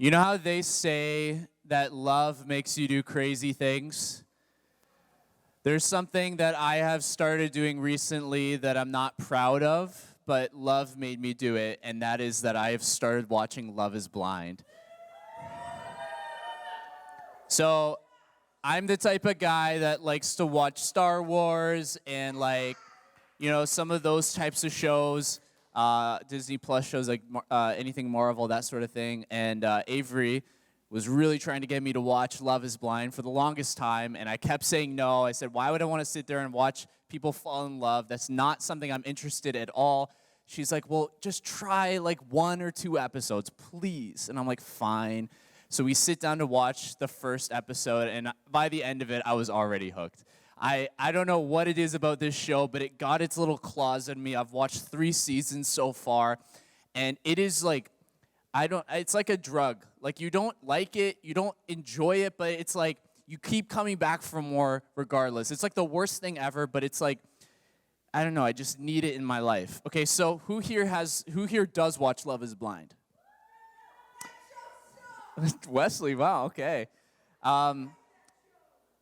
You know how they say that love makes you do crazy things? There's something that I have started doing recently that I'm not proud of, but love made me do it, and that is that I have started watching Love is Blind. So I'm the type of guy that likes to watch Star Wars and some of those types of shows, Disney Plus shows like anything Marvel, that sort of thing. And Avery was really trying to get me to watch Love is Blind for the longest time, and I kept saying no. I said, why would I want to sit there and watch people fall in love? That's not something I'm interested at all. She's like, well, just try like 1 or 2 episodes, please. And I'm like, fine. So we sit down to watch the first episode, and by the end of it, I was already hooked. I don't know what it is about this show, but it got its little claws in me. I've watched 3 seasons so far, and it is like, it's like a drug. Like, you don't like it, you don't enjoy it, but it's like you keep coming back for more regardless. It's like the worst thing ever, but it's like, I don't know, I just need it in my life. Okay, so who here does watch Love is Blind? Wesley, wow, okay.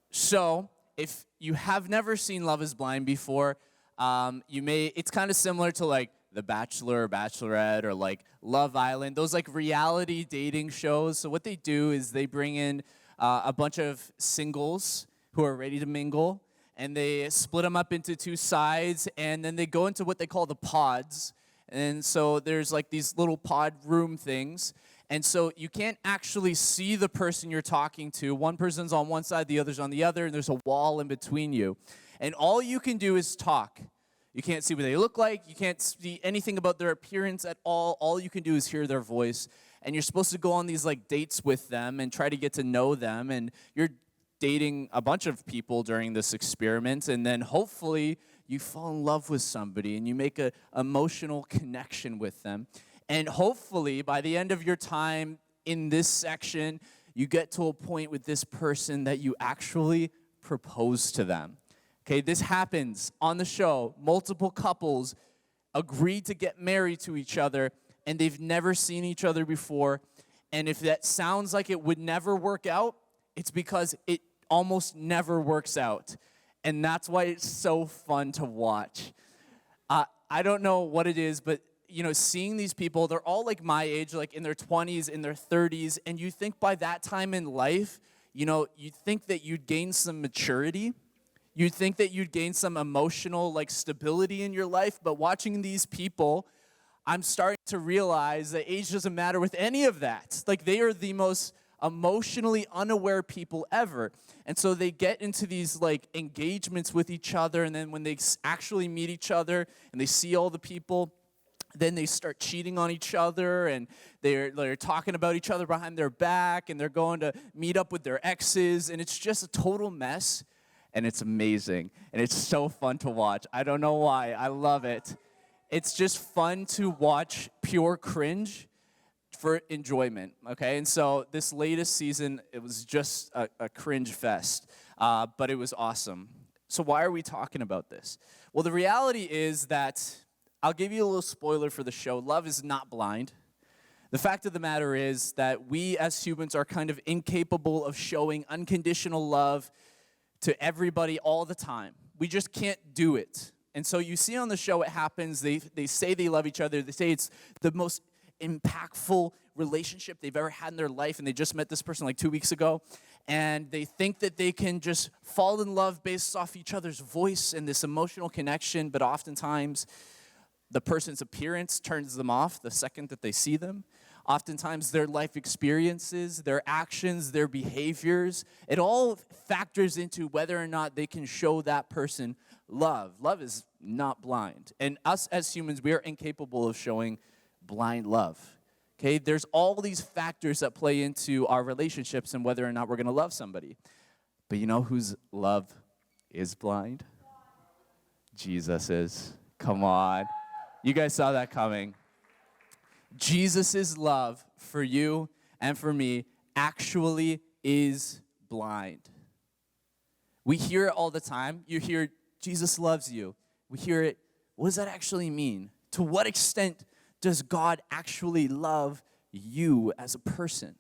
So if you have never seen Love is Blind before, it's kind of similar to like The Bachelor or Bachelorette or like Love Island, those like reality dating shows. So what they do is they bring in a bunch of singles who are ready to mingle, and they split them up into 2 sides, and then they go into what they call the pods. And so there's like these little pod room things. And so you can't actually see the person you're talking to. One person's on one side, the other's on the other, and there's a wall in between you. And all you can do is talk. You can't see what they look like. You can't see anything about their appearance at all. All you can do is hear their voice. And you're supposed to go on these like dates with them and try to get to know them. And you're dating a bunch of people during this experiment. And then hopefully you fall in love with somebody and you make an emotional connection with them. And hopefully, by the end of your time in this section, you get to a point with this person that you actually propose to them. Okay, this happens on the show. Multiple couples agree to get married to each other, and they've never seen each other before. And if that sounds like it would never work out, it's because it almost never works out. And that's why it's so fun to watch. I don't know what it is, but seeing these people, they're all like my age, like in their 20s, in their 30s, and you think by that time in life, you'd think that you'd gain some maturity. You'd think that you'd gain some emotional like stability in your life, but watching these people, I'm starting to realize that age doesn't matter with any of that. Like, they are the most emotionally unaware people ever. And so they get into these like engagements with each other, and then when they actually meet each other and they see all the people, then they start cheating on each other, and they're talking about each other behind their back, and they're going to meet up with their exes, and it's just a total mess, and it's amazing, and it's so fun to watch. I don't know why. I love it. It's just fun to watch pure cringe for enjoyment, okay? And so this latest season, it was just a cringe fest, but it was awesome. So why are we talking about this? Well, the reality is that I'll give you a little spoiler for the show. Love is not blind. The fact of the matter is that we as humans are kind of incapable of showing unconditional love to everybody all the time. We just can't do it. And so you see on the show it happens. They say they love each other. They say it's the most impactful relationship they've ever had in their life, and they just met this person like 2 weeks ago. And they think that they can just fall in love based off each other's voice and this emotional connection, but oftentimes the person's appearance turns them off the second that they see them. Oftentimes their life experiences, their actions, their behaviors, it all factors into whether or not they can show that person love. Love is not blind. And us as humans, we are incapable of showing blind love. Okay, there's all these factors that play into our relationships and whether or not we're going to love somebody. But you know whose love is blind? Jesus is. Come on. You guys saw that coming. Jesus' love for you and for me actually is blind. We hear it all the time. You hear, Jesus loves you. We hear it. What does that actually mean? To what extent does God actually love you as a person?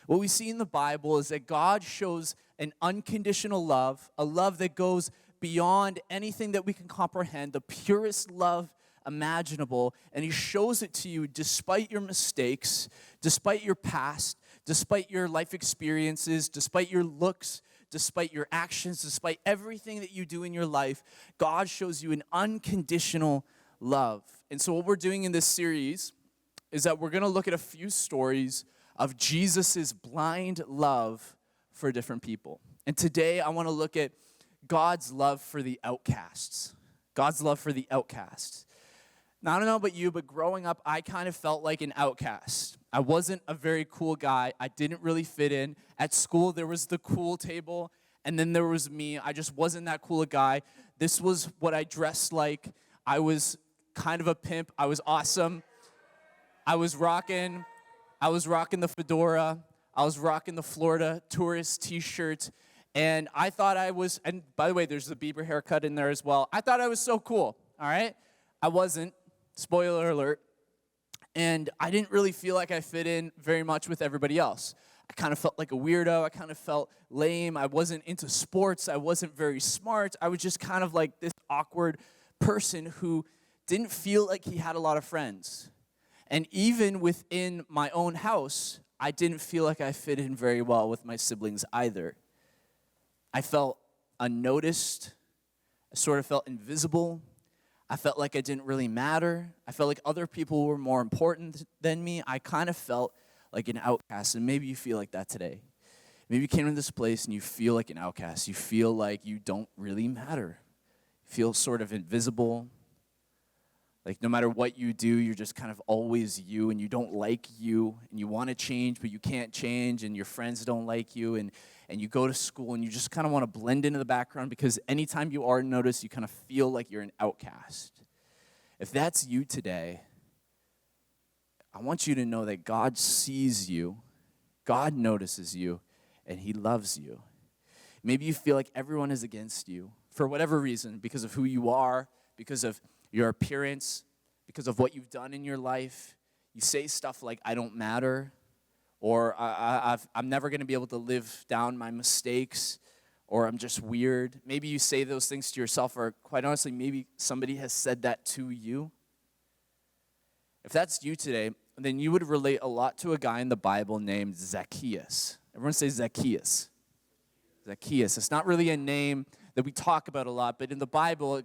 What we see in the Bible is that God shows an unconditional love, a love that goes beyond anything that we can comprehend, the purest love imaginable, and he shows it to you despite your mistakes, despite your past, despite your life experiences, despite your looks, despite your actions, despite everything that you do in your life. God shows you an unconditional love. And so what we're doing in this series is that we're going to look at a few stories of Jesus's blind love for different people. And today I want to look at God's love for the outcasts. God's love for the outcasts. Now, I don't know about you, but growing up, I kind of felt like an outcast. I wasn't a very cool guy. I didn't really fit in. At school, there was the cool table, and then there was me. I just wasn't that cool a guy. This was what I dressed like. I was kind of a pimp. I was awesome. I was rocking the fedora. I was rocking the Florida tourist t-shirt. And I thought I was, and by the way, there's the Bieber haircut in there as well. I thought I was so cool, all right? I wasn't. Spoiler alert. And I didn't really feel like I fit in very much with everybody else. I kind of felt like a weirdo. I kind of felt lame. I wasn't into sports. I wasn't very smart. I was just kind of like this awkward person who didn't feel like he had a lot of friends. And even within my own house, I didn't feel like I fit in very well with my siblings either. I felt unnoticed. I sort of felt invisible. I felt like I didn't really matter. I felt like other people were more important than me. I kind of felt like an outcast, and maybe you feel like that today. Maybe you came to this place and you feel like an outcast. You feel like you don't really matter. You feel sort of invisible. Like no matter what you do, you're just kind of always you, and you don't like you, and you want to change, but you can't change, and your friends don't like you, and you go to school, and you just kind of want to blend into the background because anytime you are noticed, you kind of feel like you're an outcast. If that's you today, I want you to know that God sees you, God notices you, and he loves you. Maybe you feel like everyone is against you for whatever reason, because of who you are, because of your appearance, because of what you've done in your life. You say stuff like, I don't matter, or I'm never going to be able to live down my mistakes, or I'm just weird. Maybe you say those things to yourself, or quite honestly, maybe somebody has said that to you. If that's you today, then you would relate a lot to a guy in the Bible named Zacchaeus. Everyone say Zacchaeus. Zacchaeus. It's not really a name that we talk about a lot, but in the Bible,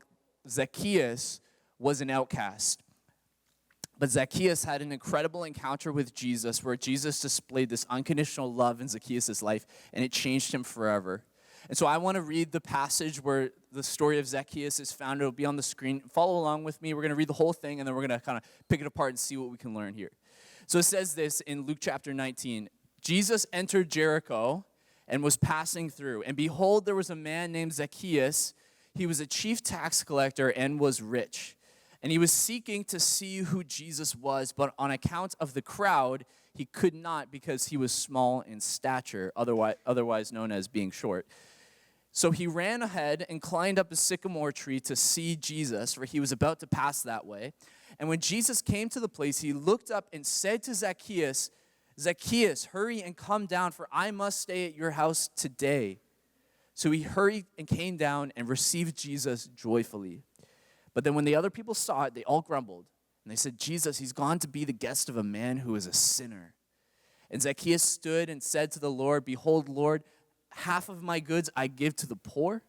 Zacchaeus was an outcast. But Zacchaeus had an incredible encounter with Jesus where Jesus displayed this unconditional love in Zacchaeus' life, and it changed him forever. And so I want to read the passage where the story of Zacchaeus is found. It'll be on the screen. Follow along with me. We're going to read the whole thing, and then we're going to kind of pick it apart and see what we can learn here. So it says this in Luke chapter 19. Jesus entered Jericho and was passing through. And behold, there was a man named Zacchaeus. He was a chief tax collector and was rich. And he was seeking to see who Jesus was, but on account of the crowd, he could not because he was small in stature, otherwise known as being short. So he ran ahead and climbed up a sycamore tree to see Jesus, for he was about to pass that way. And when Jesus came to the place, he looked up and said to Zacchaeus, Zacchaeus, hurry and come down, for I must stay at your house today. So he hurried and came down and received Jesus joyfully. But then when the other people saw it, they all grumbled. And they said, Jesus, he's gone to be the guest of a man who is a sinner. And Zacchaeus stood and said to the Lord, behold, Lord, half of my goods I give to the poor.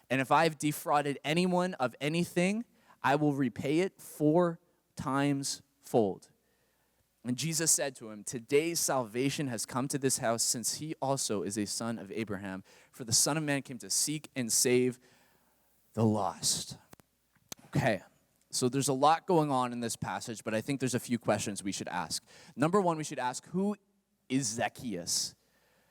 And if I have defrauded anyone of anything, I will repay it 4 times fold. And Jesus said to him, today salvation has come to this house, since he also is a son of Abraham. For the Son of Man came to seek and save the lost. Okay, so there's a lot going on in this passage, but I think there's a few questions we should ask. Number one, we should ask, who is Zacchaeus?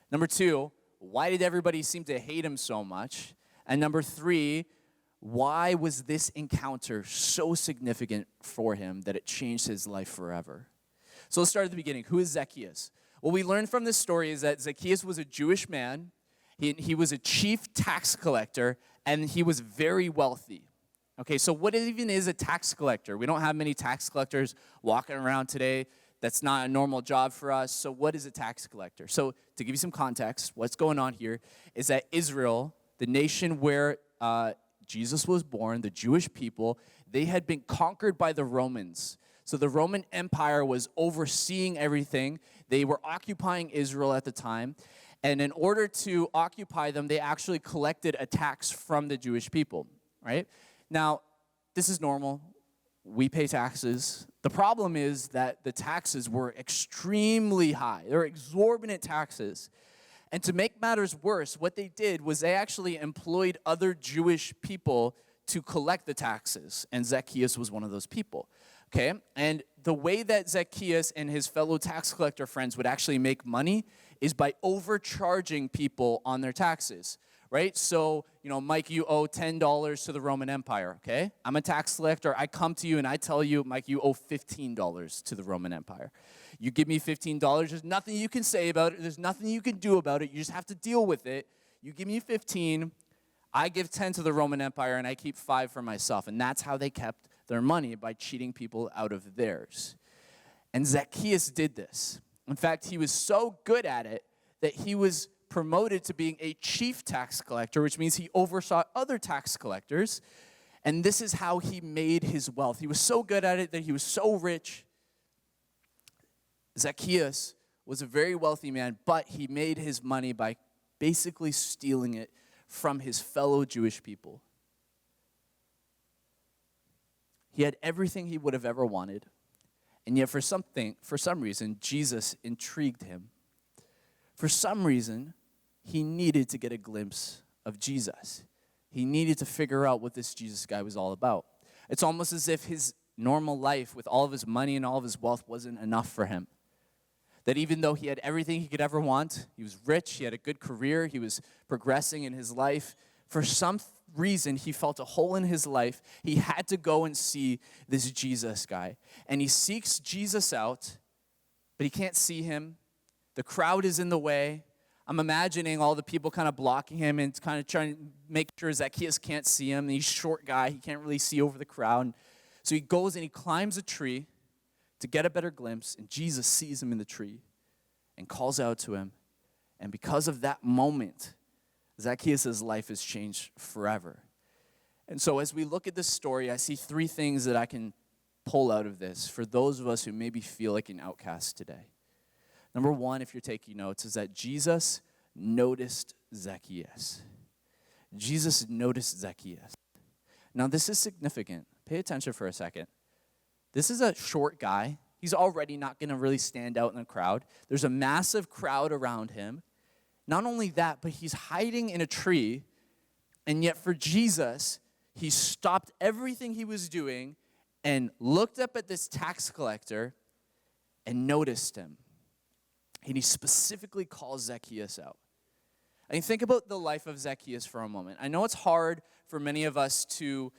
Number two, why did everybody seem to hate him so much? And number three, why was this encounter so significant for him that it changed his life forever? So let's start at the beginning. Who is Zacchaeus? What we learn from this story is that Zacchaeus was a Jewish man. He was a chief tax collector, and he was very wealthy. Okay, so what even is a tax collector? We don't have many tax collectors walking around today. That's not a normal job for us. So what is a tax collector? So to give you some context, what's going on here is that Israel, the nation where Jesus was born, the Jewish people, they had been conquered by the Romans. So the Roman Empire was overseeing everything. They were occupying Israel at the time. And in order to occupy them, they actually collected a tax from the Jewish people, right? Now, this is normal. We pay taxes. The problem is that the taxes were extremely high. They're exorbitant taxes. And to make matters worse, what they did was they actually employed other Jewish people to collect the taxes. And Zacchaeus was one of those people. Okay? And the way that Zacchaeus and his fellow tax collector friends would actually make money is by overcharging people on their taxes, right? So, Mike, you owe $10 to the Roman Empire, okay? I'm a tax collector. I come to you and I tell you, Mike, you owe $15 to the Roman Empire. You give me $15. There's nothing you can say about it. There's nothing you can do about it. You just have to deal with it. You give me 15. I give 10 to the Roman Empire, and I keep 5 for myself. And that's how they kept their money, by cheating people out of theirs. And Zacchaeus did this. In fact, he was so good at it that he was promoted to being a chief tax collector, which means he oversaw other tax collectors. And this is how he made his wealth. He was so good at it that he was so rich. Zacchaeus was a very wealthy man, but he made his money by basically stealing it from his fellow Jewish people. He had everything he would have ever wanted. And yet for some reason, Jesus intrigued him. For some reason, he needed to get a glimpse of Jesus. He needed to figure out what this Jesus guy was all about. It's almost as if his normal life with all of his money and all of his wealth wasn't enough for him. That even though he had everything he could ever want, he was rich, he had a good career, he was progressing in his life, for some reason, he felt a hole in his life. He had to go and see this Jesus guy. And he seeks Jesus out, but he can't see him. The crowd is in the way. I'm imagining all the people kind of blocking him and kind of trying to make sure Zacchaeus can't see him. And he's a short guy. He can't really see over the crowd. So he goes and he climbs a tree to get a better glimpse. And Jesus sees him in the tree and calls out to him. And because of that moment, Zacchaeus' life has changed forever. And so as we look at this story, I see 3 things that I can pull out of this for those of us who maybe feel like an outcast today. Number 1, if you're taking notes, is that Jesus noticed Zacchaeus. Jesus noticed Zacchaeus. Now, this is significant. Pay attention for a second. This is a short guy. He's already not going to really stand out in the crowd. There's a massive crowd around him. Not only that, but he's hiding in a tree, and yet for Jesus, he stopped everything he was doing and looked up at this tax collector and noticed him. And he specifically calls Zacchaeus out. I mean, think about the life of Zacchaeus for a moment. I know it's hard for many of us to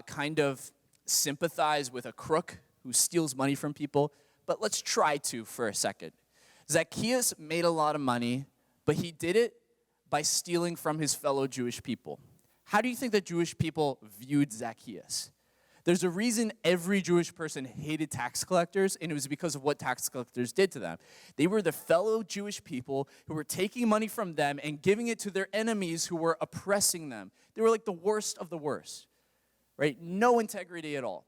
kind of sympathize with a crook who steals money from people, but let's try to for a second. Zacchaeus made a lot of money, but he did it by stealing from his fellow Jewish people. How do you think the Jewish people viewed Zacchaeus? There's a reason every Jewish person hated tax collectors, and it was because of what tax collectors did to them. They were the fellow Jewish people who were taking money from them and giving it to their enemies who were oppressing them. They were like the worst of the worst, right? No integrity at all.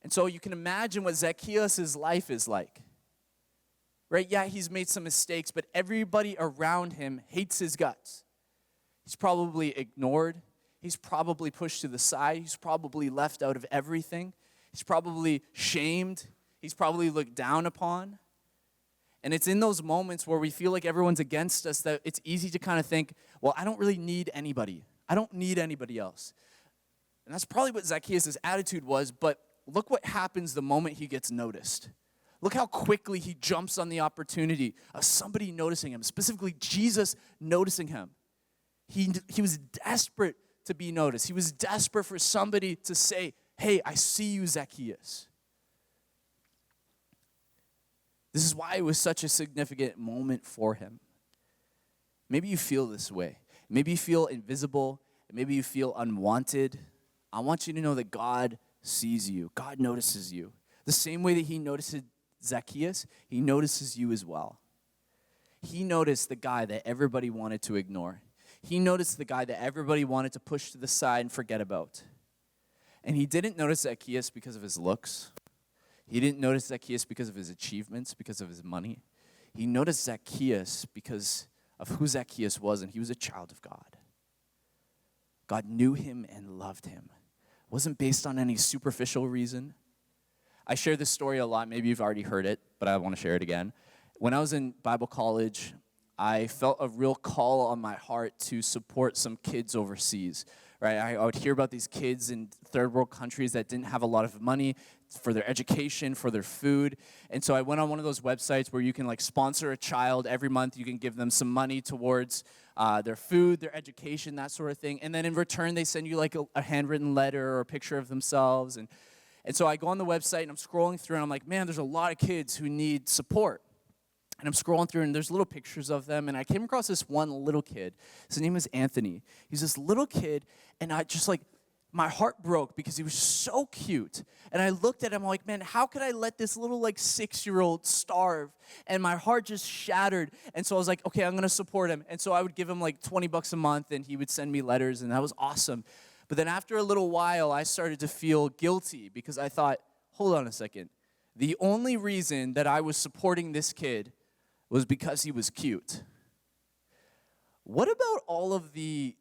And so you can imagine what Zacchaeus' life is like. Right? Yeah, he's made some mistakes, but everybody around him hates his guts. He's probably ignored. He's probably pushed to the side. He's probably left out of everything. He's probably shamed. He's probably looked down upon. And it's in those moments where we feel like everyone's against us that it's easy to kind of think, well, I don't really need anybody. I don't need anybody else. And that's probably what Zacchaeus' attitude was, but look what happens the moment he gets noticed. Look how quickly he jumps on the opportunity of somebody noticing him, specifically Jesus noticing him. He was desperate to be noticed. He was desperate for somebody to say, hey, I see you, Zacchaeus. This is why it was such a significant moment for him. Maybe you feel this way. Maybe you feel invisible. Maybe you feel unwanted. I want you to know that God sees you. God notices you. The same way that he Zacchaeus, he notices you as well. He noticed the guy that everybody wanted to ignore. He noticed the guy that everybody wanted to push to the side and forget about. And he didn't notice Zacchaeus because of his looks. He didn't notice Zacchaeus because of his achievements, because of his money. He noticed Zacchaeus because of who Zacchaeus was, and he was a child of God. God knew him and loved him. It wasn't based on any superficial reason. I share this story a lot. Maybe you've already heard it, but I want to share it again. When I was in Bible college, I felt a real call on my heart to support some kids overseas. Right? I would hear about these kids in third world countries that didn't have a lot of money for their education, for their food. And so I went on one of those websites where you can like sponsor a child every month. You can give them some money towards their food, their education, that sort of thing. And then in return, they send you like a handwritten letter or a picture of themselves. And so I go on the website and I'm scrolling through and I'm like, man, there's a lot of kids who need support. And I'm scrolling through, and there's little pictures of them, and I came across this one little kid. His name is Anthony. He's this little kid, and I just like, my heart broke because he was so cute. And I looked at him, I'm like, man, how could I let this little like 6-year-old starve? And my heart just shattered. And so I was like, okay, I'm gonna support him. And so I would give him like $20 a month, and he would send me letters, and that was awesome. But then after a little while, I started to feel guilty because I thought, hold on a second. The only reason that I was supporting this kid was because he was cute. What about all of the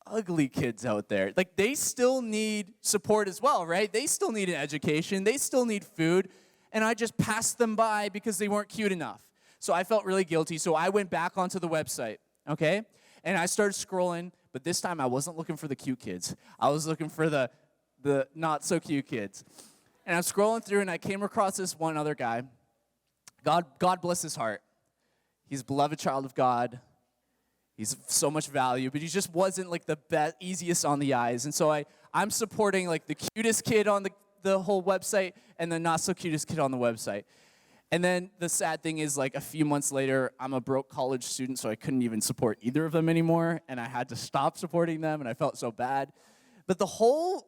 ugly kids out there? Like, they still need support as well, right? They still need an education. They still need food. And I just passed them by because they weren't cute enough. So I felt really guilty. So I went back onto the website, okay? And I started scrolling, but this time I wasn't looking for the cute kids. I was looking for the not so cute kids. And I'm scrolling through, and I came across this one other guy. God bless his heart. He's a beloved child of God. He's so much value, but he just wasn't like the best, easiest on the eyes. And so I'm supporting like the cutest kid on the whole website and the not so cutest kid on the website. And then the sad thing is, like, a few months later, I'm a broke college student, so I couldn't even support either of them anymore, and I had to stop supporting them, and I felt so bad. But the whole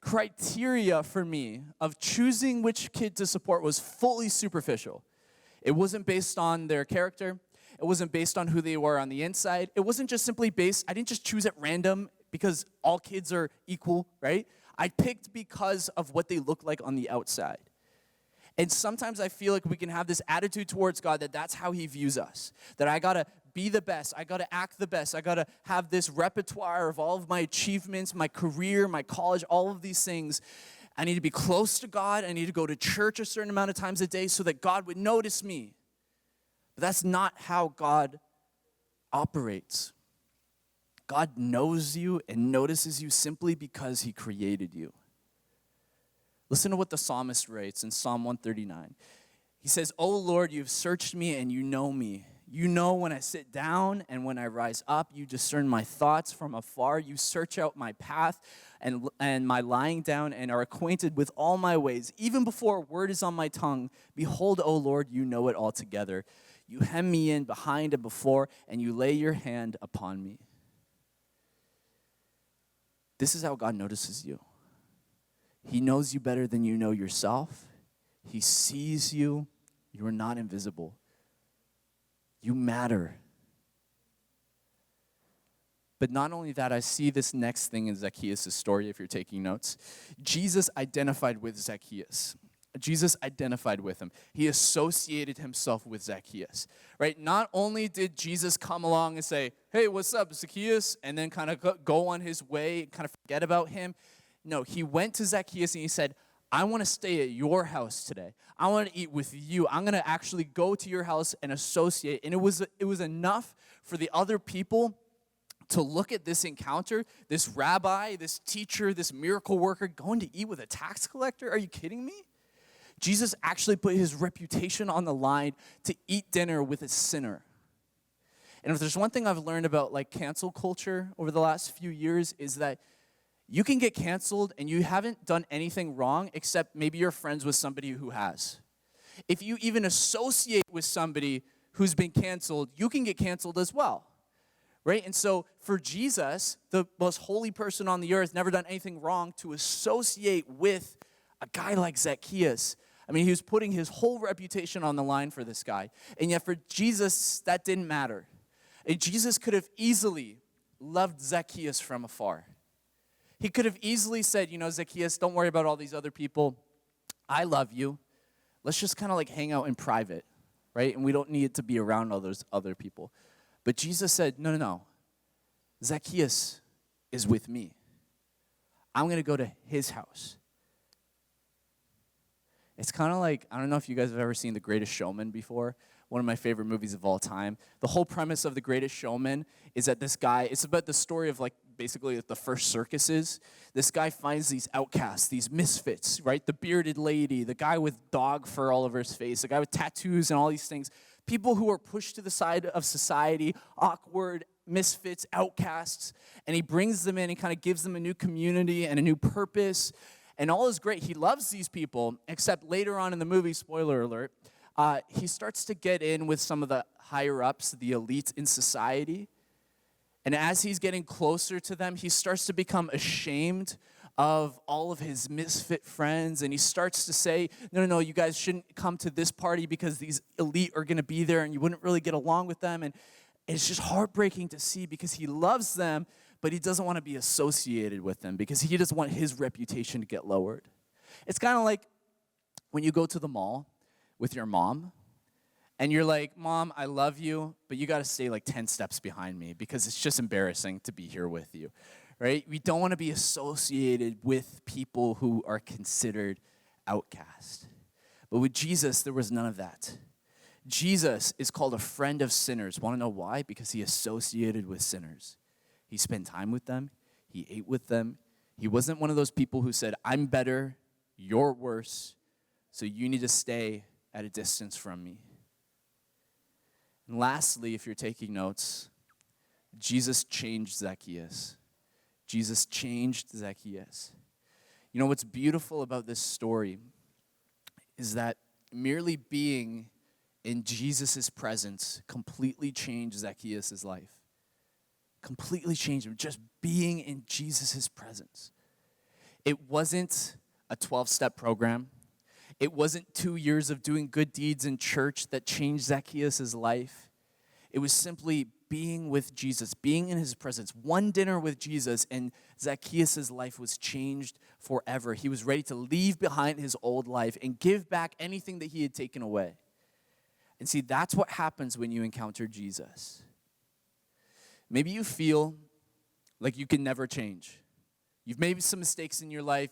criteria for me of choosing which kid to support was fully superficial. It wasn't based on their character. It wasn't based on who they were on the inside. It wasn't just simply based, I didn't just choose at random because all kids are equal, right? I picked because of what they look like on the outside. And sometimes I feel like we can have this attitude towards God that that's how he views us. That I gotta be the best. I gotta act the best. I gotta have this repertoire of all of my achievements, my career, my college, all of these things. I need to be close to God. I need to go to church a certain amount of times a day so that God would notice me. But that's not how God operates. God knows you and notices you simply because he created you. Listen to what the psalmist writes in Psalm 139. He says, "O Lord, you've searched me and you know me. You know when I sit down and when I rise up. You discern my thoughts from afar. You search out my path and my lying down and are acquainted with all my ways. Even before a word is on my tongue, behold, O Lord, you know it altogether. You hem me in behind and before, and you lay your hand upon me." This is how God notices you. He knows you better than you know yourself. He sees you. You are not invisible. You matter. But not only that, I see this next thing in Zacchaeus' story, if you're taking notes. Jesus identified with Zacchaeus. Jesus identified with him. He associated himself with Zacchaeus, right? Not only did Jesus come along and say, "Hey, what's up, Zacchaeus?" and then kind of go on his way, kind of forget about him. No, he went to Zacchaeus and he said, "I want to stay at your house today. I want to eat with you. I'm going to actually go to your house and associate." And it was enough for the other people to look at this encounter, this rabbi, this teacher, this miracle worker going to eat with a tax collector. Are you kidding me? Jesus actually put his reputation on the line to eat dinner with a sinner. And if there's one thing I've learned about like cancel culture over the last few years is that you can get canceled and you haven't done anything wrong except maybe you're friends with somebody who has. If you even associate with somebody who's been canceled, you can get canceled as well, right? And so for Jesus, the most holy person on the earth, never done anything wrong, to associate with a guy like Zacchaeus, I mean, he was putting his whole reputation on the line for this guy. And yet for Jesus, that didn't matter. And Jesus could have easily loved Zacchaeus from afar. He could have easily said, Zacchaeus, don't worry about all these other people. I love you. Let's just kind of like hang out in private, right? And we don't need to be around all those other people. But Jesus said, no. Zacchaeus is with me. I'm going to go to his house. It's kind of like, I don't know if you guys have ever seen The Greatest Showman before, one of my favorite movies of all time. The whole premise of The Greatest Showman is that this guy, it's about the story of like basically the first circuses. This guy finds these outcasts, these misfits, right? The bearded lady, the guy with dog fur all over his face, the guy with tattoos and all these things. People who are pushed to the side of society, awkward, misfits, outcasts, and he brings them in and kind of gives them a new community and a new purpose, and all is great. He loves these people, except later on in the movie, spoiler alert, he starts to get in with some of the higher-ups, the elites in society, and as he's getting closer to them, he starts to become ashamed of all of his misfit friends, and he starts to say, no, you guys shouldn't come to this party because these elite are going to be there, and you wouldn't really get along with them, and it's just heartbreaking to see because he loves them, but he doesn't want to be associated with them because he doesn't want his reputation to get lowered. It's kind of like when you go to the mall with your mom, and you're like, Mom, I love you, but you got to stay like 10 steps behind me because it's just embarrassing to be here with you, right? We don't want to be associated with people who are considered outcast. But with Jesus, there was none of that. Jesus is called a friend of sinners. Want to know why? Because he associated with sinners. He spent time with them. He ate with them. He wasn't one of those people who said, I'm better, you're worse, so you need to stay at a distance from me. And lastly, if you're taking notes, Jesus changed Zacchaeus. Jesus changed Zacchaeus. You know what's beautiful about this story is that merely being in Jesus' presence completely changed Zacchaeus' life. Completely changed him, just being in Jesus' presence. It wasn't a 12-step program. It wasn't 2 years of doing good deeds in church that changed Zacchaeus' life. It was simply being with Jesus, being in his presence. One dinner with Jesus, and Zacchaeus' life was changed forever. He was ready to leave behind his old life and give back anything that he had taken away. And see, that's what happens when you encounter Jesus. Maybe you feel like you can never change. You've made some mistakes in your life.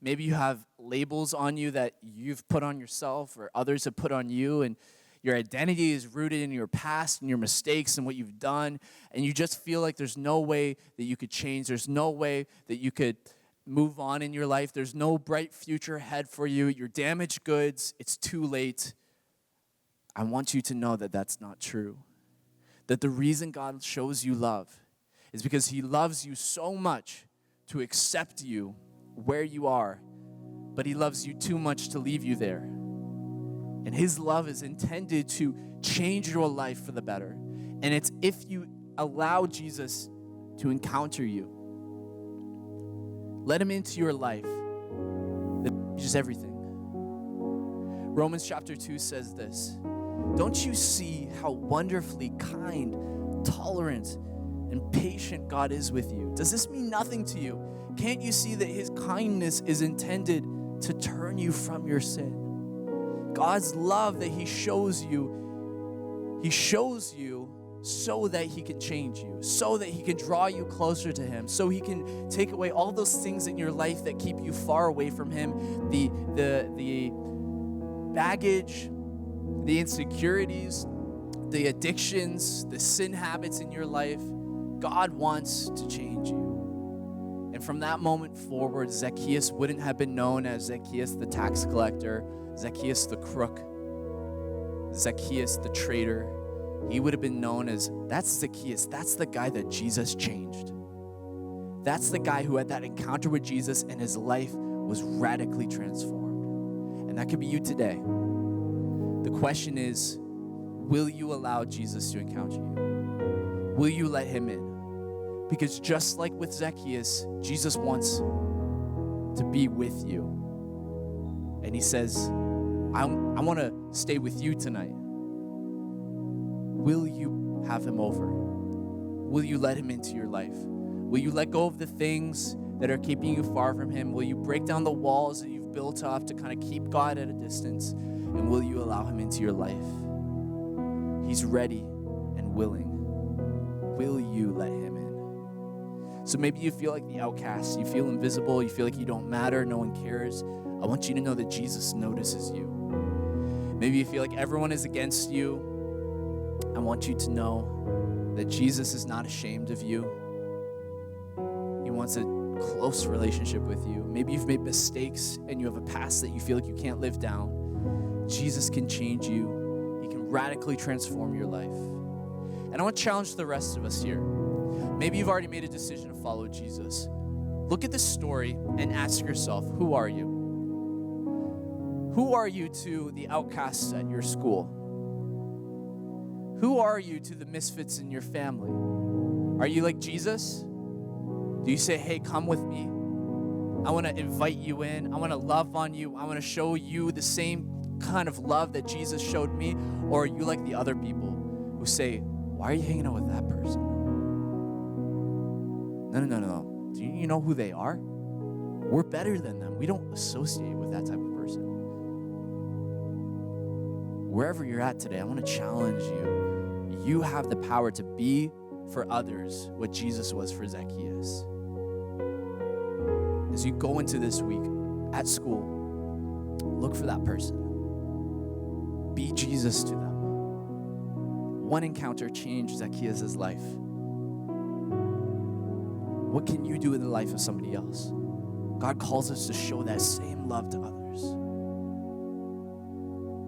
Maybe you have labels on you that you've put on yourself or others have put on you, and your identity is rooted in your past and your mistakes and what you've done, and you just feel like there's no way that you could change. There's no way that you could move on in your life. There's no bright future ahead for you. You're damaged goods. It's too late. I want you to know that that's not true. That the reason God shows you love is because he loves you so much to accept you where you are, but he loves you too much to leave you there. And his love is intended to change your life for the better. And it's if you allow Jesus to encounter you, let him into your life, that changes everything. Romans chapter 2 says this: don't you see how wonderfully kind, tolerant, and patient God is with you? Does this mean nothing to you? Can't you see that his kindness is intended to turn you from your sin? God's love that he shows you so that he can change you, so that he can draw you closer to him, so he can take away all those things in your life that keep you far away from him, the baggage, the insecurities, the addictions, the sin habits in your life. God wants to change you. And from that moment forward, Zacchaeus wouldn't have been known as Zacchaeus the tax collector, Zacchaeus the crook, Zacchaeus the traitor. He would have been known as, that's Zacchaeus. That's the guy that Jesus changed. That's the guy who had that encounter with Jesus and his life was radically transformed. And that could be you today. The question is, will you allow Jesus to encounter you? Will you let him in? Because just like with Zacchaeus, Jesus wants to be with you. And he says, I want to stay with you tonight. Will you have him over? Will you let him into your life? Will you let go of the things that are keeping you far from him? Will you break down the walls that you've built up to kind of keep God at a distance? And will you allow him into your life? He's ready and willing. Will you let him in? So maybe you feel like the outcast. You feel invisible. You feel like you don't matter. No one cares. I want you to know that Jesus notices you. Maybe you feel like everyone is against you. I want you to know that Jesus is not ashamed of you. He wants a close relationship with you. Maybe you've made mistakes and you have a past that you feel like you can't live down. Jesus can change you. He can radically transform your life. And I want to challenge the rest of us here. Maybe you've already made a decision to follow Jesus. Look at this story and ask yourself, who are you? Who are you to the outcasts at your school? Who are you to the misfits in your family? Are you like Jesus? Do you say, hey, come with me? I want to invite you in. I want to love on you. I want to show you the same kind of love that Jesus showed me? Or are you like the other people who say, why are you hanging out with that person? No. Do you know who they are? We're better than them. We don't associate with that type of person. Wherever you're at today, I want to challenge you. You have the power to be for others what Jesus was for Zacchaeus. As you go into this week at school, look for that person. Be Jesus to them. One encounter changed Zacchaeus' life. What can you do in the life of somebody else? God calls us to show that same love to others.